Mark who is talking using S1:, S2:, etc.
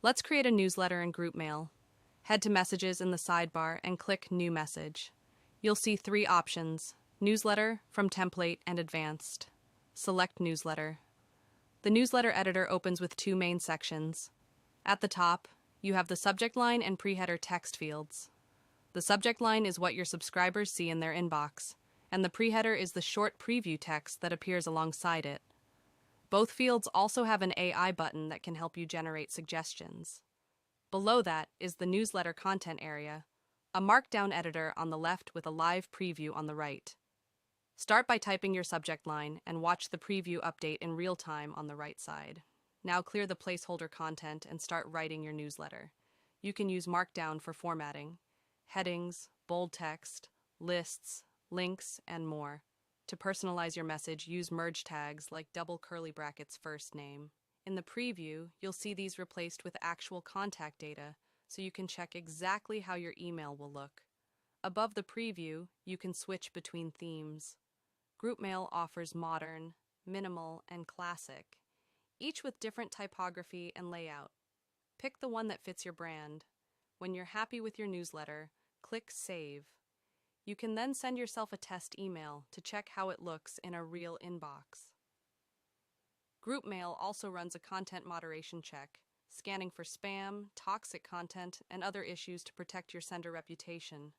S1: Let's create a newsletter in Groupmail. Head to Messages in the sidebar and click New Message. You'll see three options: Newsletter, From Template, and Advanced. Select Newsletter. The newsletter editor opens with two main sections. At the top, you have the subject line and pre-header text fields. The subject line is what your subscribers see in their inbox, and the pre-header is the short preview text that appears alongside it. Both fields also have an AI button that can help you generate suggestions. Below that is the newsletter content area, a markdown editor on the left with a live preview on the right. Start by typing your subject line and watch the preview update in real time on the right side. Now clear the placeholder content and start writing your newsletter. You can use Markdown for formatting, headings, bold text, lists, links, and more. To personalize your message, use merge tags like double curly brackets first name. In the preview, you'll see these replaced with actual contact data, so you can check exactly how your email will look. Above the preview, you can switch between themes. Groupmail offers modern, minimal, and classic, each with different typography and layout. Pick the one that fits your brand. When you're happy with your newsletter, click Save. You can then send yourself a test email to check how it looks in a real inbox. Groupmail also runs a content moderation check, scanning for spam, toxic content, and other issues to protect your sender reputation.